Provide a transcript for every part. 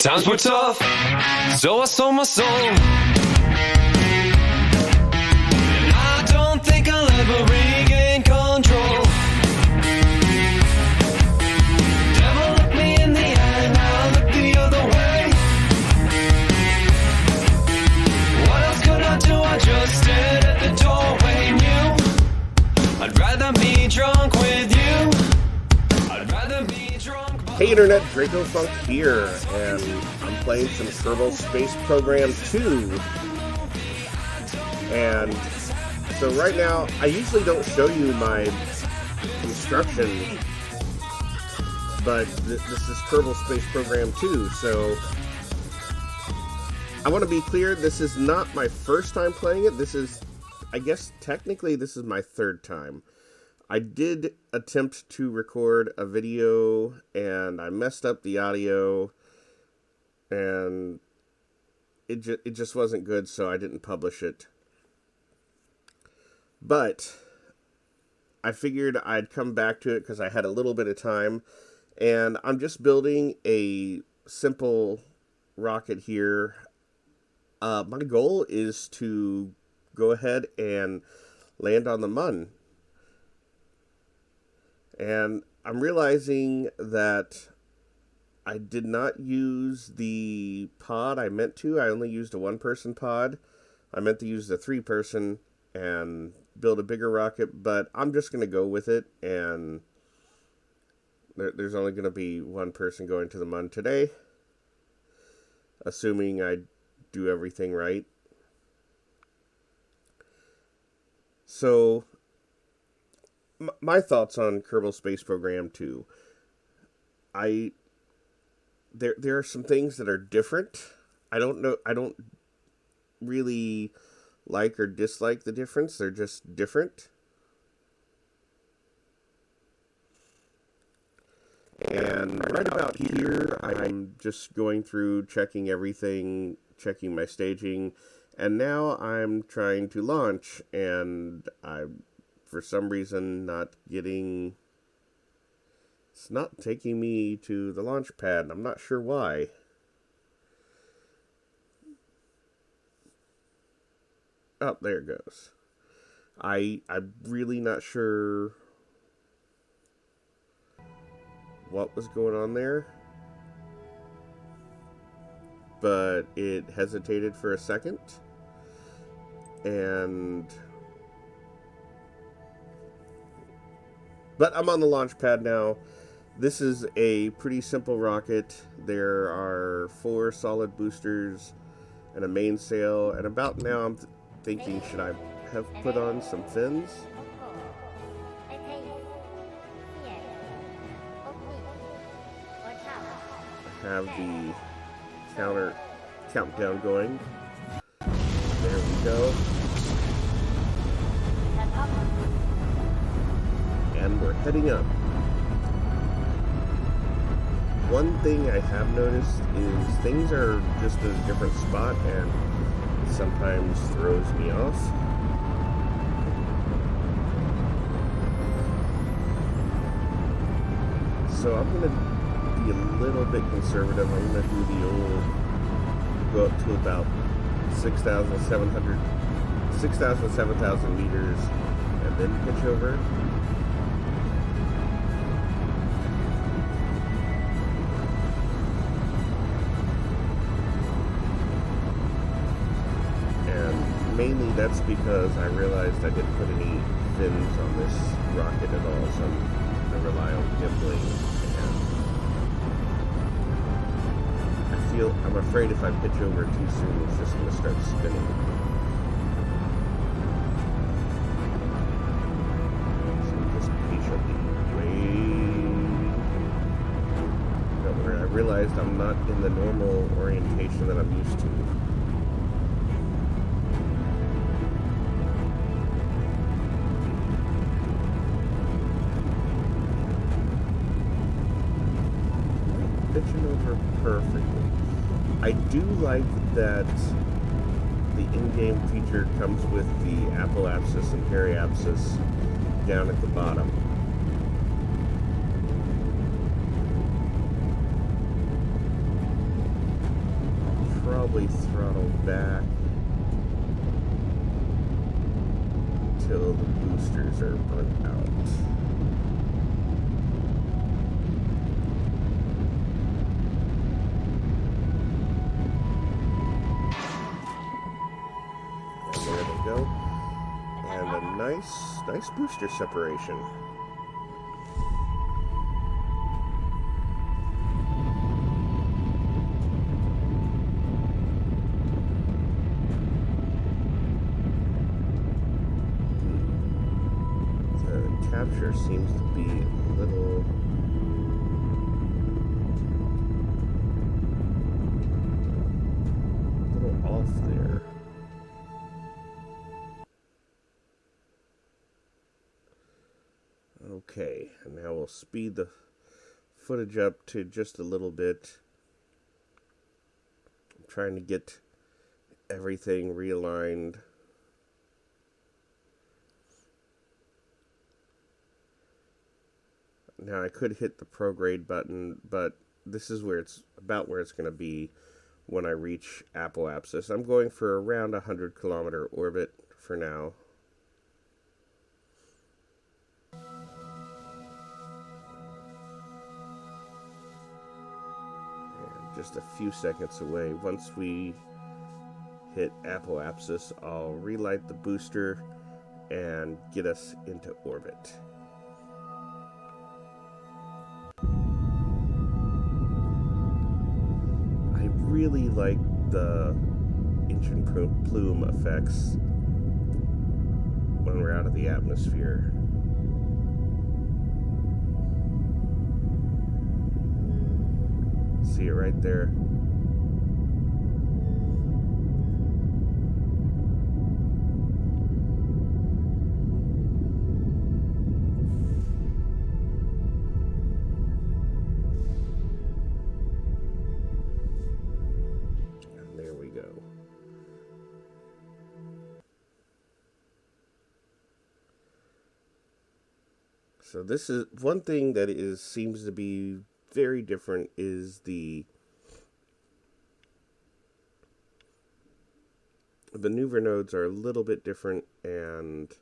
Times were tough, so I sold my soul. And I don't think I'll ever regain control. Devil looked me in the eye, now I look the other way. What else could I do? I just stood at the doorway, knew I'd rather be drunk with you. I'd rather be drunk. Hey Internet, Dracofunk here, and I'm playing some Kerbal Space Program 2. And so right now, I usually don't show you my instructions, but this is Kerbal Space Program 2, so I want to be clear, this is not my first time playing it. This is, I guess technically this is my third time. I did attempt to record a video, and I messed up the audio, and it just wasn't good, so I didn't publish it. But I figured I'd come back to it because I had a little bit of time, and I'm just building a simple rocket here. My goal is to go ahead and land on the Mun. And I'm realizing that I did not use the pod I meant to. I only used a one-person pod. I meant to use the three-person and build a bigger rocket, but I'm just going to go with it. And there's only going to be one person going to the Mun today, assuming I do everything right. So my thoughts on Kerbal Space Program 2. There are some things that are different. I don't really like or dislike the difference. They're just different. And right about here, I'm just going through, checking everything, checking my staging, and now I'm trying to launch, and for some reason, it's not taking me to the launch pad, and I'm not sure why. Oh, there it goes. I'm really not sure what was going on there, but it hesitated for a second, but I'm on the launch pad now. This is a pretty simple rocket. There are 4 solid boosters and a mainsail, and about now I'm thinking, should I have put on some fins? I have the countdown going. There we go. And we're heading up. One thing I have noticed is things are just in a different spot, and it sometimes throws me off. So I'm going to be a little bit conservative. I'm going to do the old, go up to about 6,000, 7,000 meters, and then pitch over. Mainly that's because I realized I didn't put any fins on this rocket at all, so I'm going to rely on gimbling, and I'm afraid if I pitch over too soon, it's just going to start spinning. So just patiently wait. I realized I'm not in the normal orientation that I'm used to. Pitching over perfectly. I do like that the in-game feature comes with the apoapsis and periapsis down at the bottom. probably throttle back till the boosters are burnt out. And there they go. And a nice booster separation. Capture seems to be a little off there. Okay, and now we'll speed the footage up to just a little bit. I'm trying to get everything realigned. Now I could hit the prograde button, but this is where it's about where it's going to be when I reach apoapsis. I'm going for around 100 kilometer orbit for now. And just a few seconds away. Once we hit apoapsis, I'll relight the booster and get us into orbit. Really like the engine plume effects when we're out of the atmosphere. See it right there? So this is one thing that seems to be very different is the maneuver nodes are a little bit different, and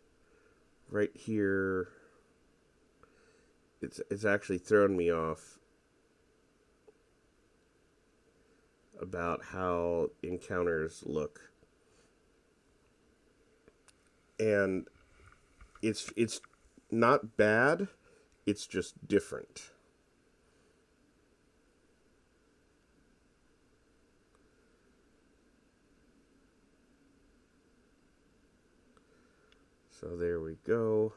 right here it's actually thrown me off about how encounters look. And it's not bad, it's just different. So there we go.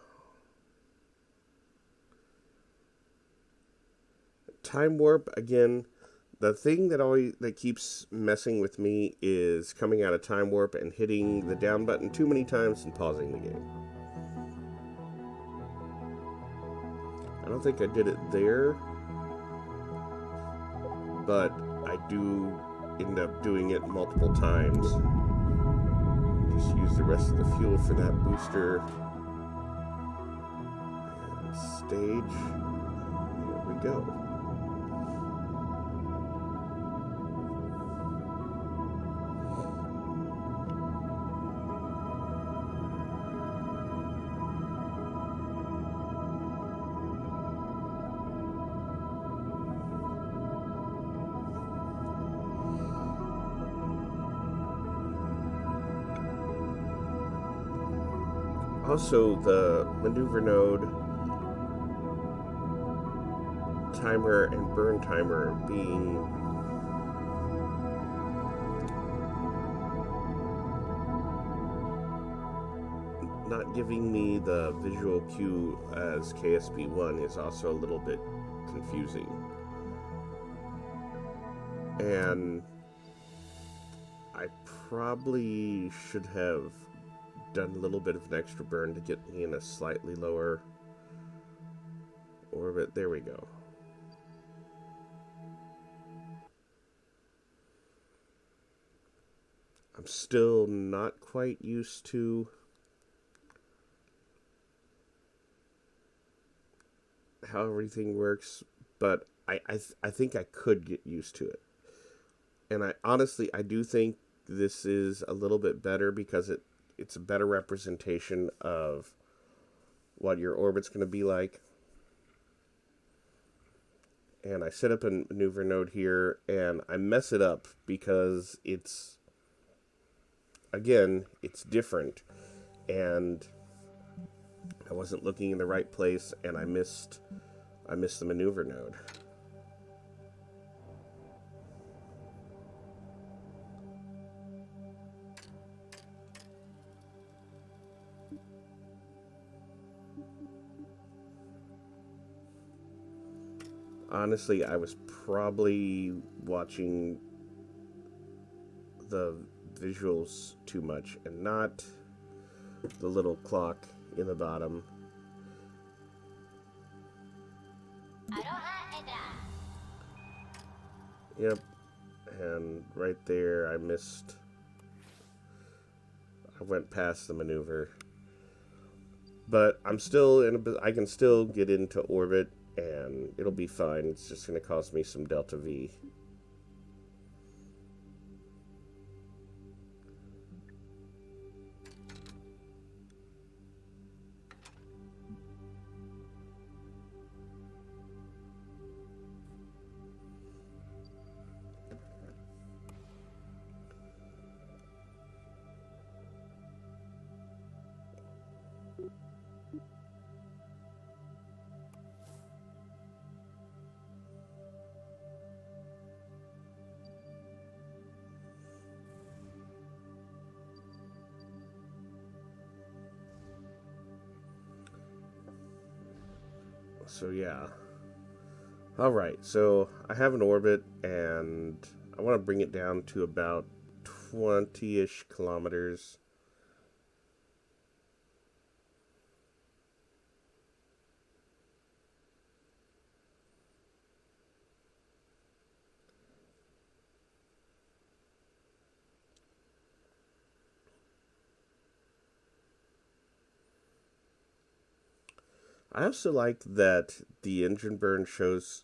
Time warp, again, the thing that keeps messing with me is coming out of time warp and hitting the down button too many times and pausing the game. I don't think I did it there, but I do end up doing it multiple times. Just use the rest of the fuel for that booster. And stage. Here we go. Also, the maneuver node timer and burn timer being not giving me the visual cue as KSP1 is also a little bit confusing. And I probably should have done a little bit of an extra burn to get me in a slightly lower orbit. There we go. I'm still not quite used to how everything works, but I think I could get used to it. And I do think this is a little bit better because it's a better representation of what your orbit's going to be like. And I set up a maneuver node here, and I mess it up because it's different, and I wasn't looking in the right place, and I missed the maneuver node. Honestly, I was probably watching the visuals too much and not the little clock in the bottom. Yep, and right there I went past the maneuver. But I'm still I can still get into orbit and it'll be fine. It's just going to cost me some delta V. So yeah. Alright, so I have an orbit and I want to bring it down to about 20-ish kilometers. I also like that the engine burn shows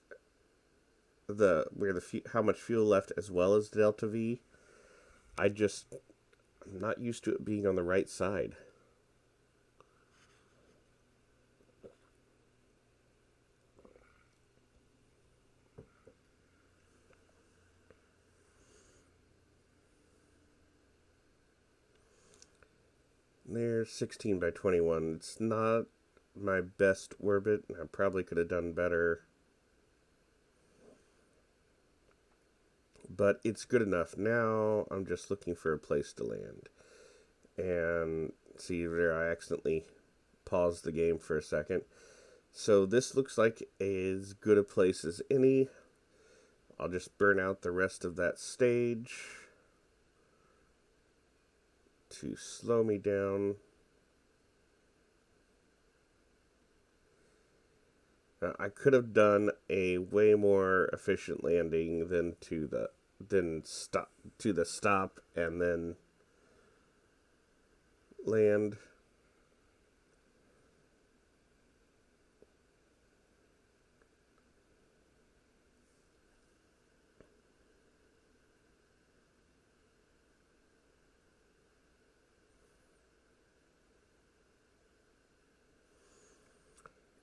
how much fuel left as well as delta V. I'm not used to it being on the right side. There's 16 by 21. It's not my best orbit. I probably could have done better. But it's good enough. Now I'm just looking for a place to land. And see there, I accidentally paused the game for a second. So this looks like as good a place as any. I'll just burn out the rest of that stage to slow me down. Now, I could have done a way more efficient landing than stop and then land.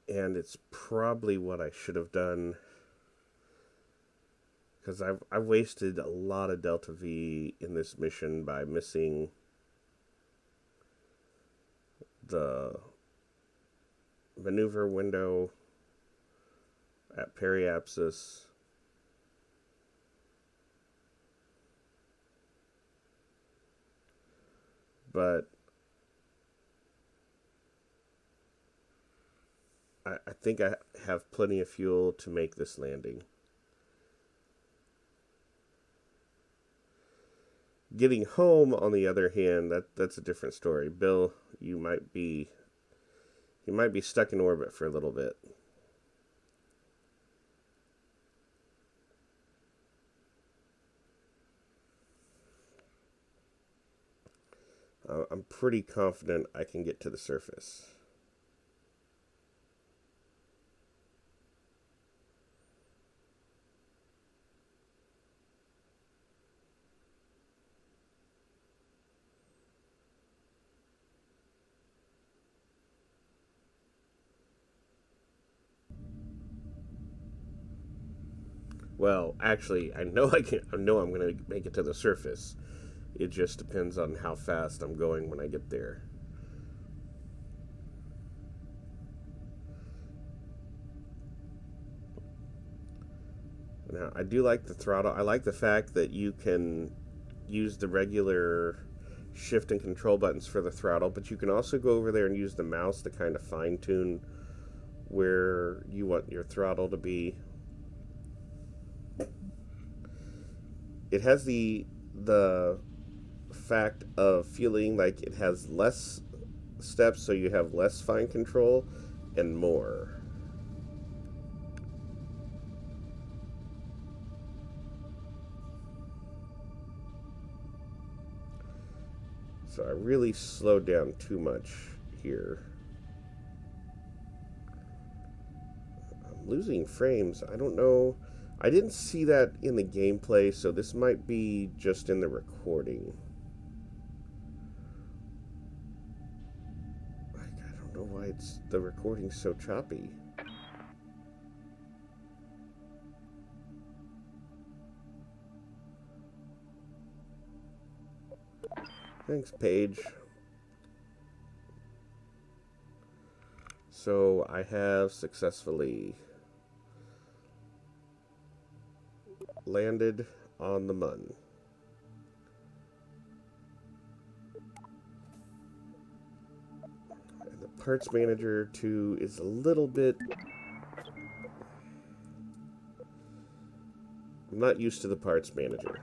And it's probably what I should have done, because I've wasted a lot of delta V in this mission by missing the maneuver window at periapsis. But I think I have plenty of fuel to make this landing. Getting home, on the other hand, that's a different story. Bill, you might be stuck in orbit for a little bit. I'm pretty confident I can get to the surface. Well, actually, I know I can. I know I'm going to make it to the surface. It just depends on how fast I'm going when I get there. Now, I do like the throttle. I like the fact that you can use the regular shift and control buttons for the throttle, but you can also go over there and use the mouse to kind of fine tune where you want your throttle to be. It has the fact of feeling like it has less steps, so you have less fine control and more. So I really slowed down too much here. I'm losing frames. I don't know. I didn't see that in the gameplay, so this might be just in the recording. I don't know why the recording's so choppy. Thanks, Paige. So I have successfully landed on the Mun. And the parts manager too is a little bit... I'm not used to the parts manager.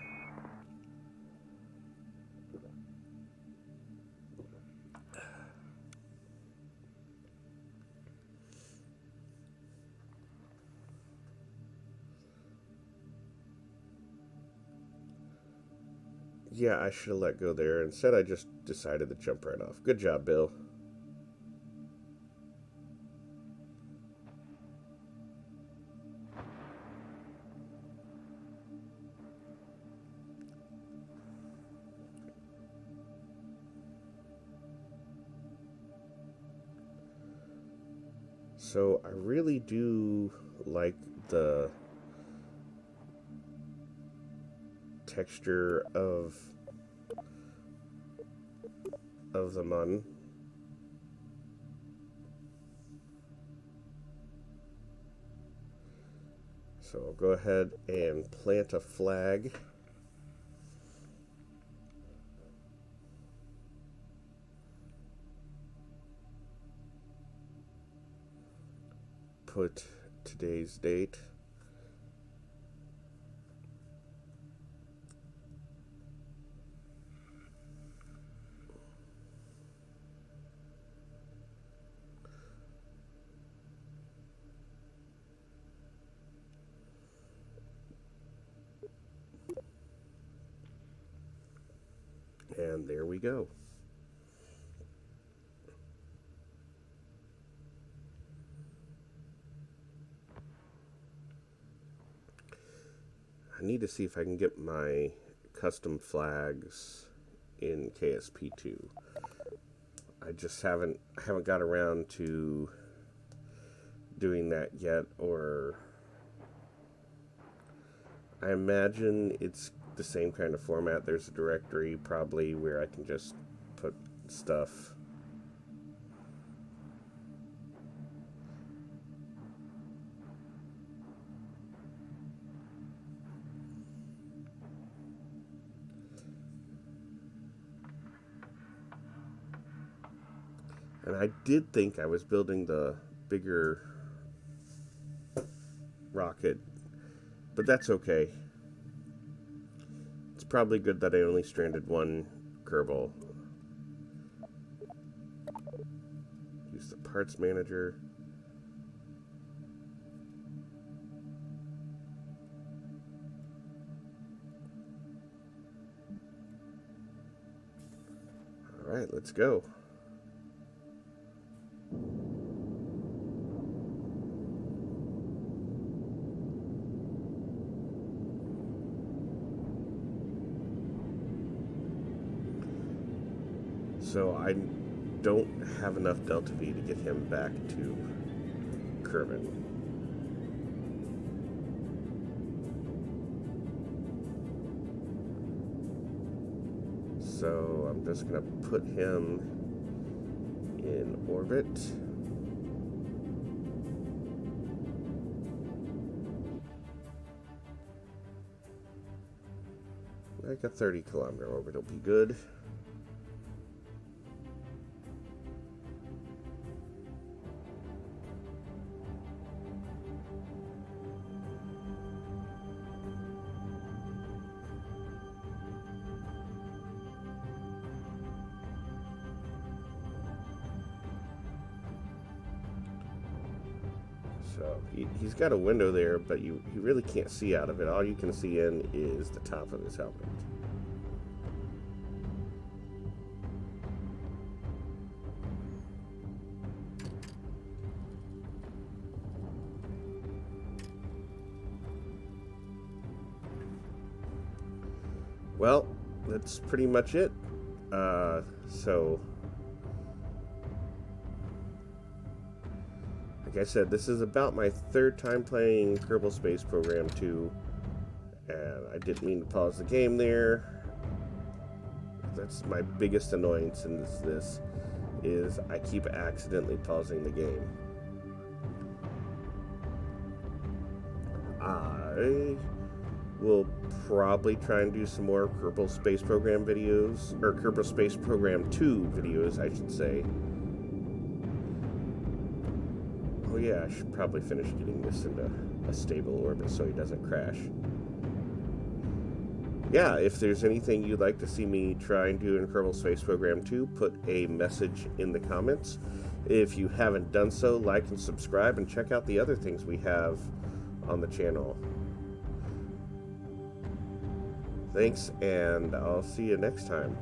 Yeah, I should have let go there. Instead, I just decided to jump right off. Good job, Bill. So I really do like the texture of the Mun. So I'll go ahead and plant a flag. Put today's date. And there we go. I need to see if I can get my custom flags in KSP2. I just haven't got around to doing that yet, or I imagine it's the same kind of format. There's a directory probably where I can just put stuff. And I did think I was building the bigger rocket, but that's okay. It's probably good that I only stranded one Kerbal. Use the parts manager. All right, let's go. So I don't have enough Delta V to get him back to Kerbal. So I'm just going to put him in orbit. Like a 30-kilometer orbit will be good. So he's got a window there, but you really can't see out of it. All you can see in is the top of his helmet. Well, that's pretty much it. So, like I said, this is about my third time playing Kerbal Space Program 2, and I didn't mean to pause the game there. That's my biggest annoyance in this is I keep accidentally pausing the game. I will probably try and do some more Kerbal Space Program videos, or Kerbal Space Program 2 videos, I should say. Oh yeah, I should probably finish getting this into a stable orbit so he doesn't crash. Yeah, if there's anything you'd like to see me try and do in Kerbal Space Program 2, put a message in the comments. If you haven't done so, like and subscribe, and check out the other things we have on the channel. Thanks, and I'll see you next time.